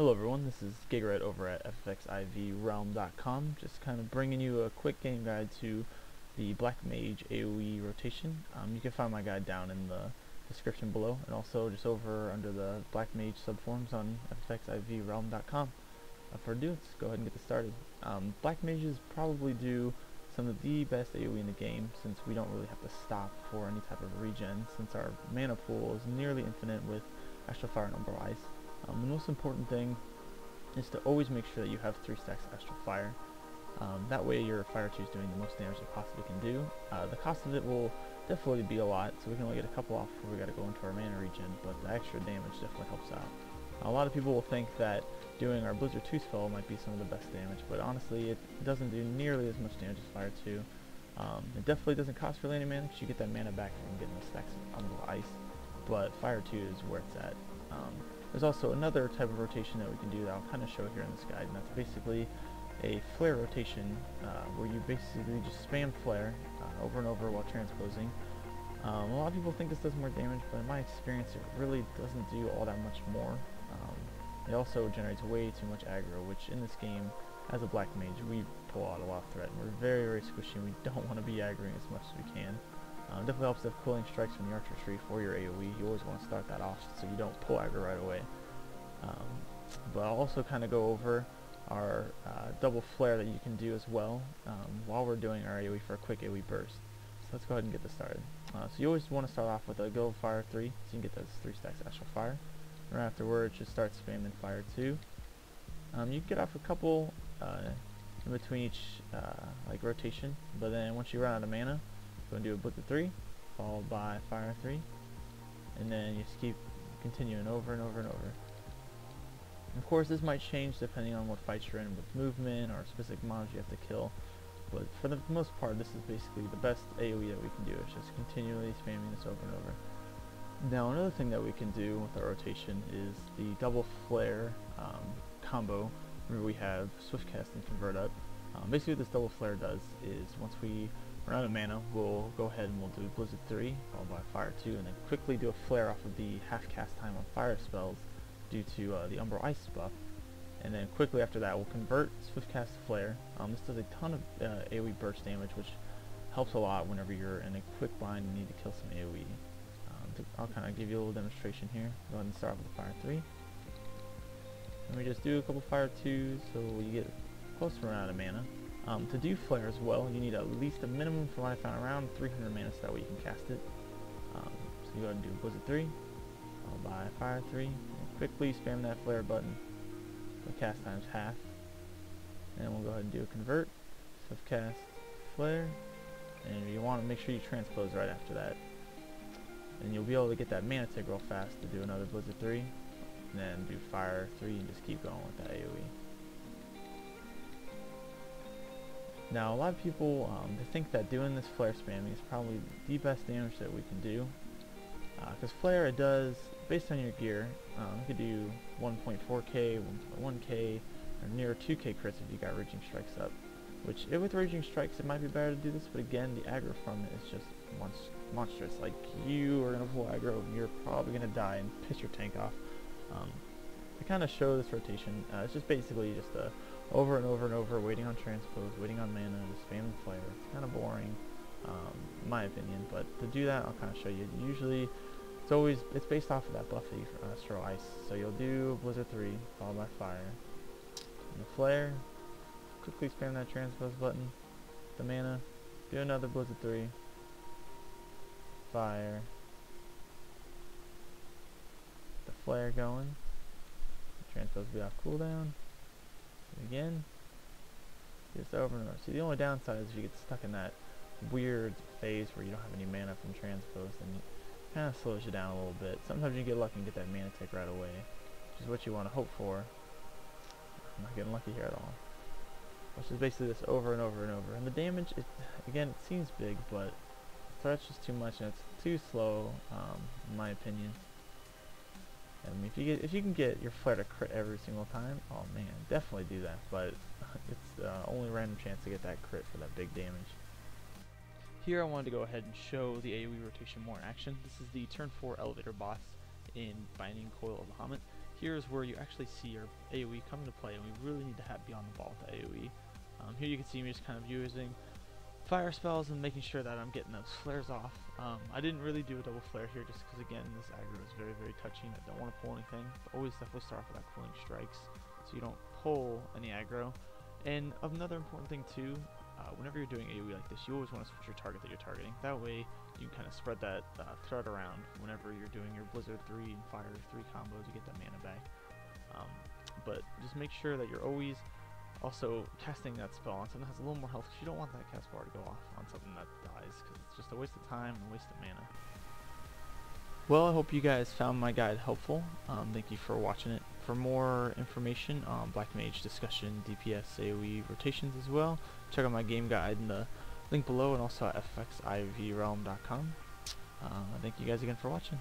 Hello everyone, this is Gigaret over at XIV just kind of bringing you a quick game guide to the Black Mage AoE rotation. You can find my guide down in the description below, and also just over under the Black Mage subforums on FXIVrealm.com. For ado, let's go ahead and get this started. Black Mages probably do some of the best AoE in the game, since we don't really have to stop for any type of regen, since our mana pool is nearly infinite with Astral Fire and Umbral Ice. The most important thing is to always make sure that you have 3 stacks of Astral Fire. That way your Fire 2 is doing the most damage it possibly can do. The cost of it will definitely be a lot, so we can only get a couple off before we got to go into our mana regen, but the extra damage definitely helps out. A lot of people will think that doing our Blizzard 2 spell might be some of the best damage, but honestly it doesn't do nearly as much damage as Fire 2. It definitely doesn't cost for landing mana, because you get that mana back from getting the stacks of Umbral Ice, but Fire 2 is where it's at. There's also another type of rotation that we can do that I'll kind of show here in this guide, and that's basically a flare rotation where you basically just spam flare over and over while transposing. A lot of people think this does more damage, but in my experience it really doesn't do all that much more. It also generates way too much aggro, which in this game, as a Black Mage, we pull out a lot of threat, and we're very, very squishy, and we don't want to be aggroing as much as we can. Definitely helps to have cooling strikes from the archer tree for your AoE. You always want to start that off so you don't pull aggro right away. But I'll also kind of go over our double flare that you can do as well while we're doing our AoE for a quick AoE burst. So let's go ahead and get this started. So you always want to start off with a Guild Fire 3, so you can get those 3 stacks of Astral Fire. Right afterwards, just start spamming Fire 2. You can get off a couple in between each like rotation, but then once you run out of mana, go and do a Blizzard 3, followed by Fire 3, and then you just keep continuing over and over and over. And of course, this might change depending on what fights you're in with movement or specific mobs you have to kill, but for the most part, this is basically the best AoE that we can do. It's just continually spamming this over and over. Now, another thing that we can do with our rotation is the double flare combo, where we have Swift Cast and Convert Up. Basically, what this double flare does is once we run out of mana, we'll go ahead and we'll do Blizzard 3, followed by Fire 2, and then quickly do a flare off of the half cast time on fire spells due to the Umbral Ice buff. And then quickly after that, we'll convert Swift Cast to Flare. This does a ton of AoE burst damage, which helps a lot whenever you're in a quick bind and need to kill some AoE. I'll kind of give you a little demonstration here. Go ahead and start with the Fire 3. And we just do a couple Fire 2s so you get close to running out of mana. To do flare as well, you need at least a minimum, from what I found, around 300 mana, so that way you can cast it. So you go ahead and do Blizzard 3, followed by Fire 3, and quickly spam that flare button. The cast time's half. And we'll go ahead and do a convert, Swift Cast, flare, and you want to make sure you transpose right after that. And you'll be able to get that mana tick real fast to do another Blizzard 3, and then do Fire 3 and just keep going with that AoE. Now, a lot of people they think that doing this flare spamming is probably the best damage that we can do, because flare, it does, based on your gear, you could do 1.4k, 1.1k, or near 2k crits if you got Raging Strikes up. Which, with Raging Strikes, it might be better to do this, but again, the aggro from it is just monstrous. Like, you are gonna pull aggro, and you're probably gonna die and piss your tank off. To kind of show this rotation, it's just basically just over and over and over, waiting on transpose, waiting on mana, just spamming flare. It's kind of boring, in my opinion, but to do that, I'll kind of show you. Usually, it's based off of that buff that you Astral Ice. So you'll do Blizzard 3, followed by Fire, and the flare, quickly spam that transpose button, the mana, do another Blizzard 3, Fire, the flare going, the transpose will be off cooldown. Again, just over and over. See, the only downside is if you get stuck in that weird phase where you don't have any mana from transpose, then it kind of slows you down a little bit. Sometimes you get lucky and get that mana tick right away, which is what you want to hope for. I'm not getting lucky here at all. Which is basically this over and over and over. And the damage, again, it seems big, but the threat's just too much and it's too slow, in my opinion. I mean, if you can get your flare to crit every single time, oh man, definitely do that. But it's the only random chance to get that crit for that big damage. Here I wanted to go ahead and show the AoE rotation more in action. This is the turn 4 elevator boss in Binding Coil of Bahamut. here's where you actually see your AoE come into play, and we really need to be on the ball with the AoE. Here you can see me just kind of using fire spells and making sure that I'm getting those flares off. I didn't really do a double flare here just because, again, this aggro is very, very touchy and I don't want to pull anything. But always definitely start off with that cooling strikes so you don't pull any aggro. And another important thing too, whenever you're doing AoE like this, you always want to switch your target that you're targeting. That way you can kind of spread that threat around whenever you're doing your Blizzard 3 and Fire 3 combos, you get that mana back. But just make sure that you're always also casting that spell on something that has a little more health, because you don't want that cast bar to go off on something that dies, because it's just a waste of time and a waste of mana. Well, I hope you guys found my guide helpful. Thank you for watching it. For more information on Black Mage discussion, DPS, AoE, rotations as well, check out my game guide in the link below, and also at xivrealm.com. Thank you guys again for watching.